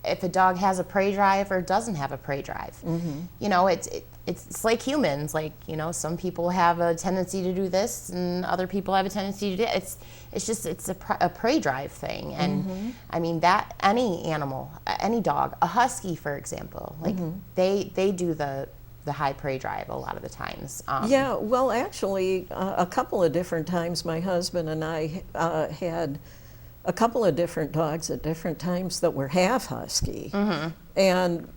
if a dog has a prey drive or doesn't have a prey drive. It's like humans. Like, some people have a tendency to do this and other people have a tendency to do it. It's a prey drive thing. And I mean, that any animal, any dog, a husky, for example, like they do the high prey drive a lot of the times. Yeah, well, actually, a couple of different times my husband and I had a couple of different dogs at different times that were half husky. And,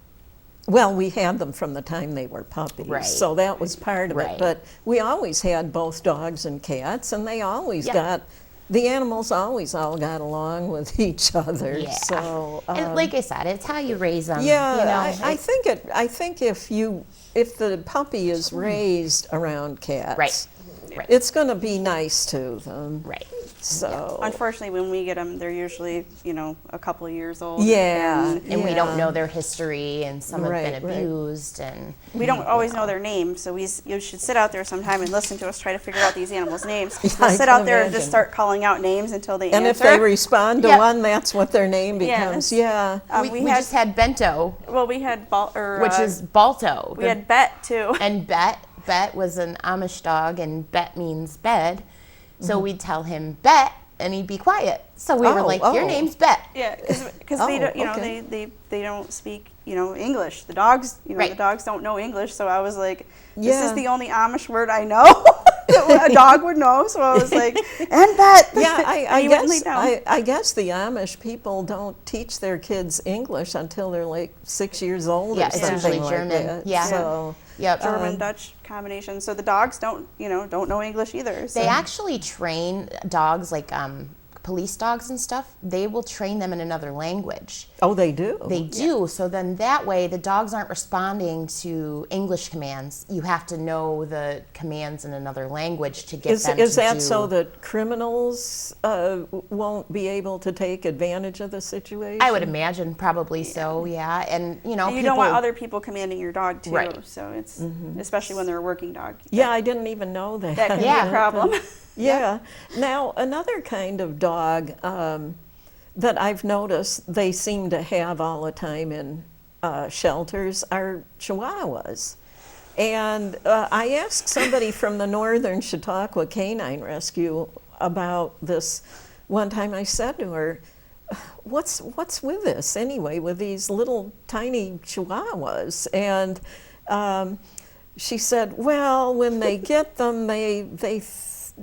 well, we had them from the time they were puppies, so that was part of it. But we always had both dogs and cats, and they always the animals always all got along with each other. Yeah. So, and like I said, it's how you raise them. Yeah, I think if the puppy is raised around cats, it's going to be nice to them. Right. So Unfortunately, when we get them, they're usually, a couple of years old. yeah, And we don't yeah. know their history, and some have Right, been right. abused, and We don't always know their names, so you should sit out there sometime and listen to us try to figure out these animals' names. We'll I sit can out there and imagine. just start calling out names until they And if answer. they respond to Yep. one, that's what their name Yeah, becomes. that's- Yeah. we just had Bento, we had which is Balto. we had Bet too. And Bet was an Amish dog, and Bet means bed. So we'd tell him Bet, and he'd be quiet. So we were Oh, like, "Your oh. name's Bet." Yeah, because Oh, they don't, okay. they don't speak, English. The dogs, Right. the dogs don't know English. So I was like, this Yeah. is the only Amish word I know that a dog would know. So I was like, and Bet. Yeah, And he wouldn't lay guess down. I guess the Amish people don't teach their kids English until they're like 6 years old Yeah, or it's something usually like German. that. Yeah. So Yep. German Dutch combination. So the dogs don't know English either. So. They actually train dogs like police dogs and stuff. They will train them in another language. oh, they do. They do. So then that way the dogs aren't responding to English commands. You have to know the commands in another language to get them Is to that do. so that criminals won't be able to take advantage of the situation? I would imagine probably so, yeah. And And you people, don't want other people commanding your dog too. Right. So it's especially when they're a working dog. Yeah, I didn't even know that. That can be Yeah. a problem. Yeah. Now, another kind of dog that I've noticed they seem to have all the time in shelters are Chihuahuas. And I asked somebody from the Northern Chautauqua Canine Rescue about this one time. I said to her, what's with this anyway, with these little tiny Chihuahuas? And she said, well, when they get them, they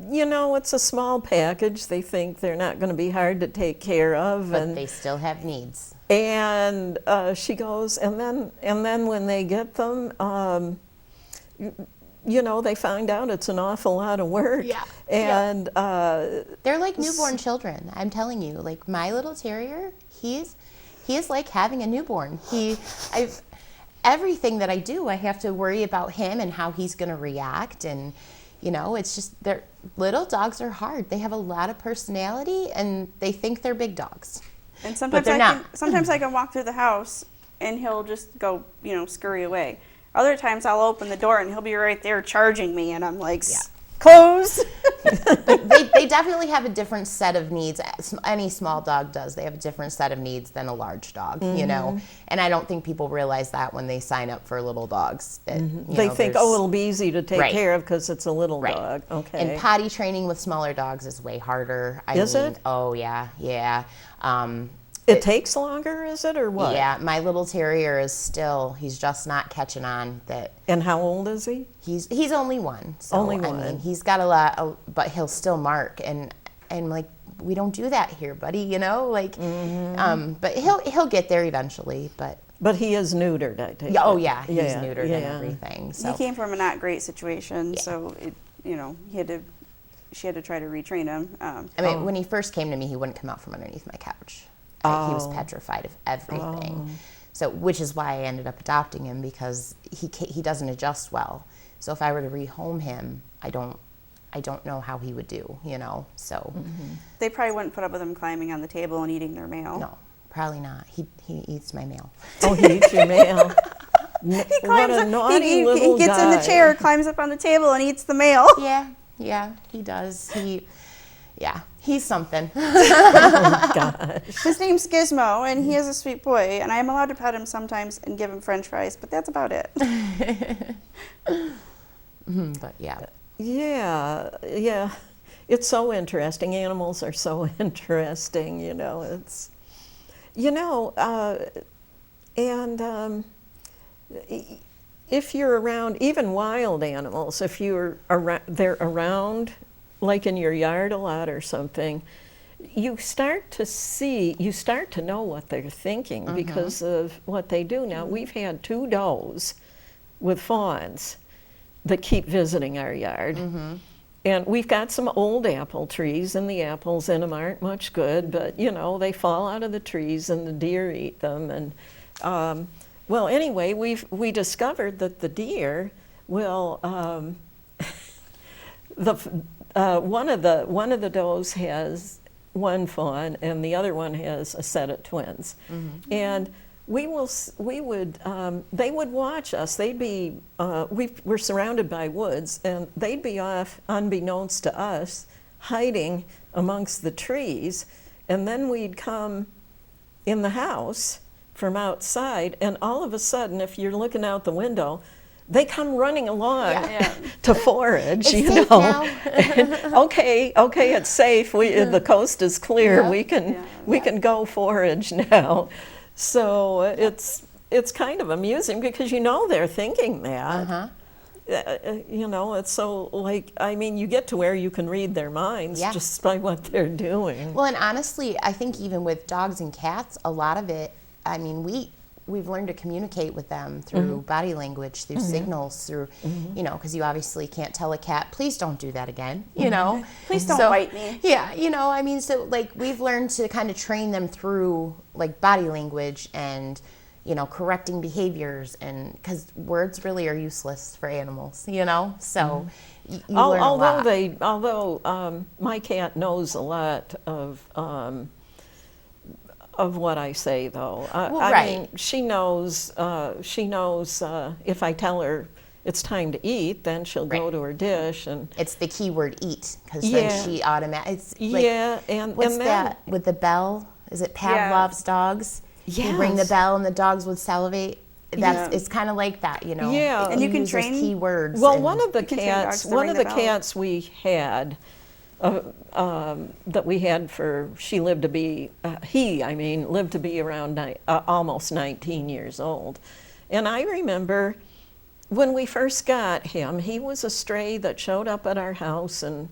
it's a small package. They think they're not going to be hard to take care of, but they still have needs. and she goes, and then when they get them, they find out it's an awful lot of work. Yeah. And They're like newborn children. I'm telling you, like my little terrier, he is like having a newborn. Everything that I do, I have to worry about him and how he's going to react. And, it's just, little dogs are hard. They have a lot of personality and they think they're big dogs. And sometimes they're not. Sometimes I can walk through the house and he'll just go, scurry away. Other times I'll open the door and he'll be right there charging me, and I'm like, close. They definitely have a different set of needs. Any small dog does. They have a different set of needs than a large dog, And I don't think people realize that when they sign up for little dogs. That, they think, there's- it'll be easy to take Right. care of because it's a little Right. dog. Okay. And potty training with smaller dogs is way harder. Is it? Oh, yeah. it takes longer, is it, or what? Yeah, my little terrier he's just not catching on that. And how old is he? He's only one. So, Only I one. mean, he's got a lot, but he'll still mark. And like, we don't do that here, buddy, but he'll get there eventually, But he is neutered, I take it. oh yeah, he's Yeah, neutered and yeah. everything. So He came from a not great situation, so she had to try to retrain him. I mean, when he first came to me, he wouldn't come out from underneath my couch. He was Oh. petrified of everything. So, which is why I ended up adopting him, because he doesn't adjust well. So if I were to rehome him, I don't know how he would do, So They probably wouldn't put up with him climbing on the table and eating their mail. no, probably not. He eats my mail. Oh, he eats your mail. He What climbs a up, naughty he little gets in the guy. chair, climbs up on the table, and eats the mail. Yeah, he does. He's something. His name's Gizmo, and he is a sweet boy, and I am allowed to pet him sometimes and give him French fries, but that's about it. But yeah. Yeah. It's so interesting. Animals are so interesting, It's, and if you're around, even wild animals, if they're around, like in your yard a lot or something, you start to know what they're thinking because of what they do. Now, we've had 2 does with fawns that keep visiting our yard. And we've got some old apple trees, and the apples in them aren't much good, but, they fall out of the trees and the deer eat them. And, well, anyway, we discovered that the deer will one of the does has one fawn, and the other one has a set of twins. And they would watch us. They'd be, we're surrounded by woods, and they'd be off, unbeknownst to us, hiding amongst the trees, and then we'd come in the house from outside, and all of a sudden, if you're looking out the window, they come running along to forage, It's you safe know. now. okay, it's safe. The coast is clear. Yeah. We can go forage now. So it's kind of amusing because you know they're thinking that. You know, it's so like, I mean, you get to where you can read their minds just by what they're doing. Well, and honestly, I think even with dogs and cats, a lot of it, I mean, we've learned to communicate with them through body language, through signals, through, you know, because you obviously can't tell a cat, please don't do that again, you know. Please don't bite me. Yeah, you know, I mean, so like we've learned to kind of train them through like body language and, you know, correcting behaviors, and because words really are useless for animals, you know, so you learn a lot. Although my cat knows a lot of what I say, though. I mean, she knows if I tell her it's time to eat, then she'll go to her dish, and it's the key word eat, because then she automatically. Like, and what's and that with the bell? Is it Pavlov's dogs? Yes. You ring the bell and the dogs would salivate. It's kind of like that, you know. Yeah, and you can use those train key words. Well, and one of the can train dogs cats, to one ring of the the bell. cats we had, that we had for, she lived to be, lived to be around almost 19 years old. And I remember when we first got him, he was a stray that showed up at our house, and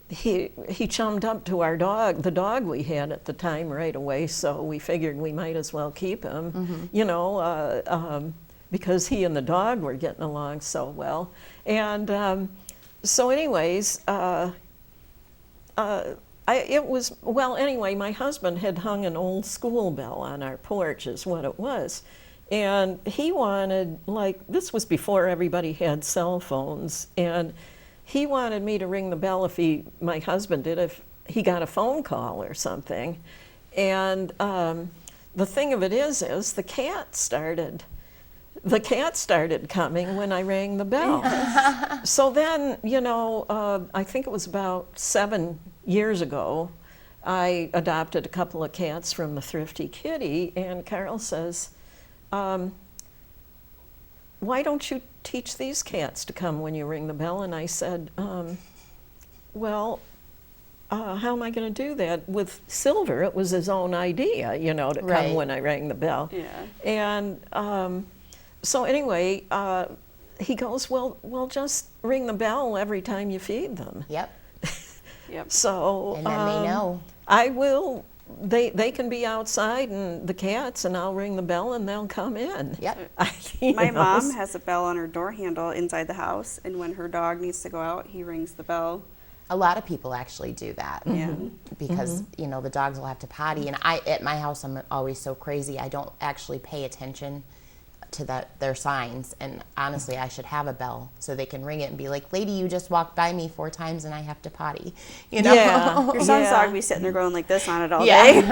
he chummed up to our dog, the dog we had at the time, right away. So we figured we might as well keep him, you know, because he and the dog were getting along so well. And so anyways, anyway, my husband had hung an old school bell on our porch, is what it was. And he wanted, like, this was before everybody had cell phones, and he wanted me to ring the bell my husband did, if he got a phone call or something. And the thing of it is the cat started coming when I rang the bell. So then, you know, I think it was about 7 years ago, I adopted a couple of cats from the Thrifty Kitty, and Carol says, why don't you teach these cats to come when you ring the bell? And I said, well, how am I going to do that? With Silver, it was his own idea, you know, to come when I rang the bell. Yeah. And so anyway, he goes, well, just ring the bell every time you feed them. Yep. Yep. So And then they know. I will. They can be outside, and the cats, and I'll ring the bell, and they'll come in. Yep. My mom has a bell on her door handle inside the house, and when her dog needs to go out, he rings the bell. A lot of people actually do that. Yeah. Because, you know, the dogs will have to potty. And at my house, I'm always so crazy. I don't actually pay attention to their signs. And honestly, I should have a bell so they can ring it and be like, lady, you just walked by me 4 times and I have to potty. You know? Yeah. Your son's dog be sitting there going like this on it all day.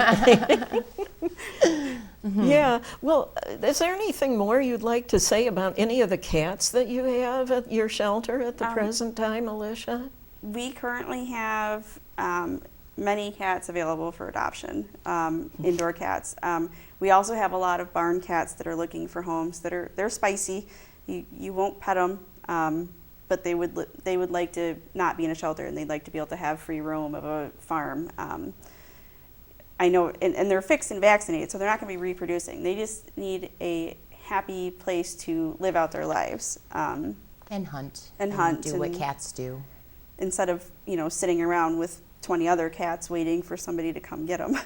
Yeah. Well, is there anything more you'd like to say about any of the cats that you have at your shelter at the present time, Alisha? We currently have many cats available for adoption, indoor cats. We also have a lot of barn cats that are looking for homes they're spicy. You won't pet them, but they would like to not be in a shelter, and they'd like to be able to have free roam of a farm. I know, and they're fixed and vaccinated, so they're not going to be reproducing. They just need a happy place to live out their lives. And hunt. And hunt. Do what cats do. Instead of, you know, sitting around with 20 other cats waiting for somebody to come get them.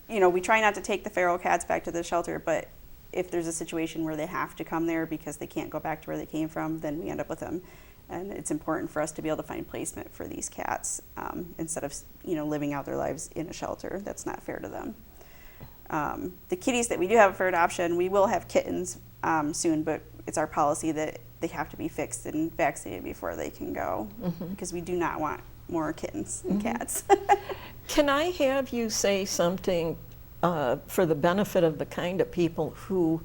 You know, we try not to take the feral cats back to the shelter, but if there's a situation where they have to come there because they can't go back to where they came from, then we end up with them. And it's important for us to be able to find placement for these cats instead of, you know, living out their lives in a shelter. That's not fair to them. The kitties that we do have for adoption, we will have kittens soon, but it's our policy that they have to be fixed and vaccinated before they can go, because we do not want more kittens and cats. Can I have you say something for the benefit of the kind of people who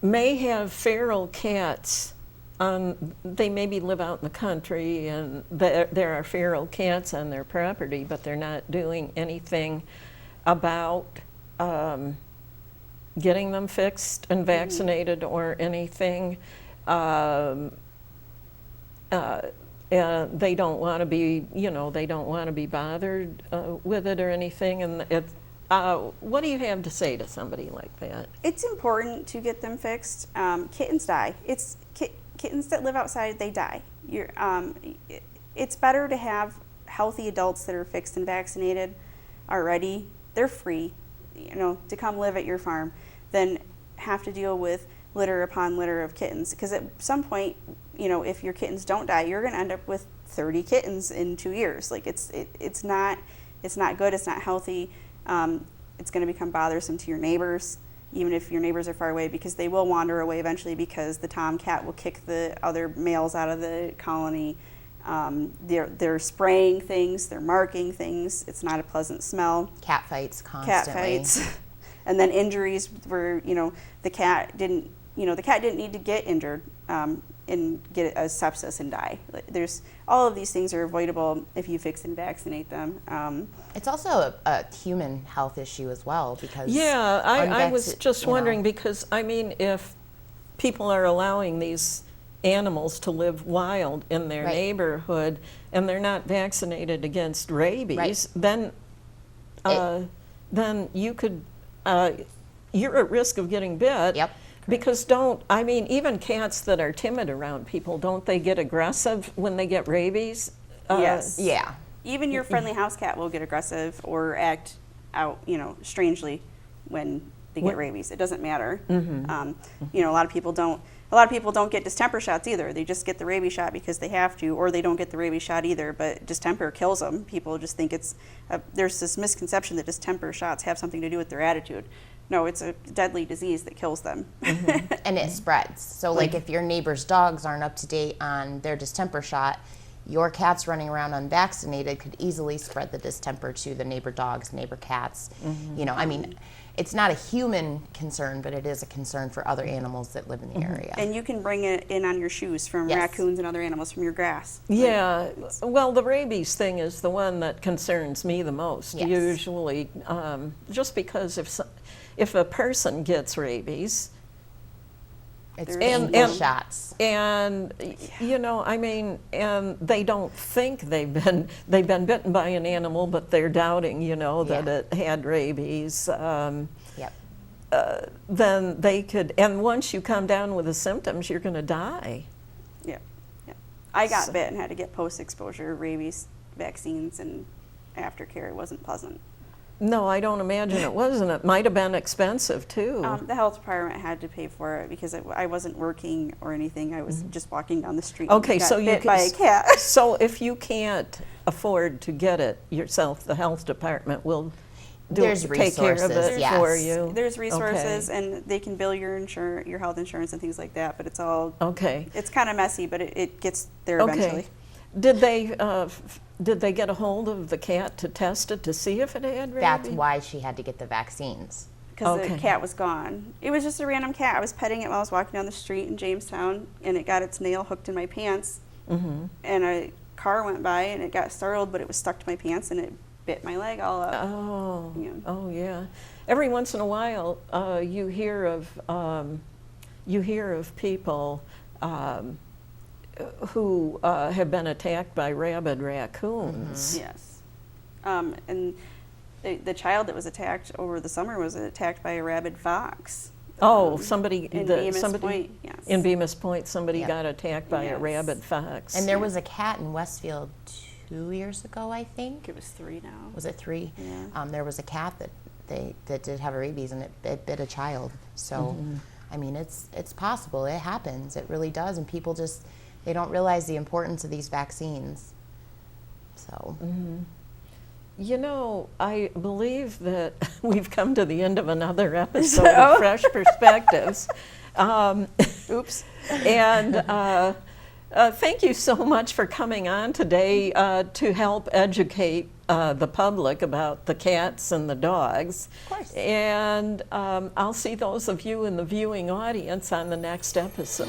may have feral cats? They maybe live out in the country and there are feral cats on their property, but they're not doing anything about getting them fixed and vaccinated or anything. They don't want to be, they don't want to be bothered with it or anything. And what do you have to say to somebody like that? It's important to get them fixed. Kittens die. Kittens that live outside, they die. It's better to have healthy adults that are fixed and vaccinated already. They're free, to come live at your farm, than have to deal with litter upon litter of kittens. Because at some point, if your kittens don't die, you're going to end up with 30 kittens in 2 years. Like it's not good. It's not healthy. It's going to become bothersome to your neighbors, even if your neighbors are far away, because they will wander away eventually, because the tomcat will kick the other males out of the colony. They're spraying things, they're marking things. It's not a pleasant smell. Cat fights constantly. Cat fights. And then injuries where, the cat didn't need to get injured and get a sepsis and die. There's all of these things are avoidable if you fix and vaccinate them. It's also a human health issue as well, because I was just wondering, because if people are allowing these animals to live wild in their neighborhood and they're not vaccinated against rabies, then you could you're at risk of getting bit. Yep. Because even cats that are timid around people, don't they get aggressive when they get rabies? Yes. Yeah. Even your friendly house cat will get aggressive or act out, strangely when they get rabies. It doesn't matter. A lot of people don't get distemper shots either. They just get the rabies shot because they have to, or they don't get the rabies shot either. But distemper kills them. People just think there's this misconception that distemper shots have something to do with their attitude. No, it's a deadly disease that kills them. And it spreads. So like if your neighbor's dogs aren't up to date on their distemper shot, your cats running around unvaccinated could easily spread the distemper to the neighbor dogs, neighbor cats. It's not a human concern, but it is a concern for other animals that live in the area. And you can bring it in on your shoes from raccoons and other animals from your grass. Yeah, well, the rabies thing is the one that concerns me the most, usually, just because if a person gets rabies, it's painful shots. And and they don't think they've been bitten by an animal, but they're doubting, that it had rabies. Then they could, and once you come down with the symptoms, you're going to die. Yeah. I got bit and had to get post-exposure rabies vaccines and aftercare. It wasn't pleasant. No, I don't imagine it wasn't. It might have been expensive too. The health department had to pay for it because I wasn't working or anything. I was just walking down the street. Okay, and got so bit by a cat. So if you can't afford to get it yourself, the health department will take care of it for you. There's resources, and they can bill your health insurance and things like that. But it's all It's kind of messy, but it gets there eventually. Did they get a hold of the cat to test it to see if it had rabies? That's why she had to get the vaccines. Because the cat was gone. It was just a random cat. I was petting it while I was walking down the street in Jamestown, and it got its nail hooked in my pants. And a car went by, and it got startled, but it was stuck to my pants, and it bit my leg all up. Oh yeah. Every once in a while, you hear of people who have been attacked by rabid raccoons. Yes. And the child that was attacked over the summer was attacked by a rabid fox. Somebody in Bemis Point. Yes. In Bemis Point, somebody got attacked by a rabid fox. And there was a cat in Westfield 2 years ago, I think. It was 3 now. Was it 3? Yeah. There was a cat that did have rabies, and it bit a child. So, it's possible. It happens. It really does. And people they don't realize the importance of these vaccines. So. I believe that we've come to the end of another episode of Fresh Perspectives. Oops. And thank you so much for coming on today to help educate the public about the cats and the dogs. Of course. And I'll see those of you in the viewing audience on the next episode.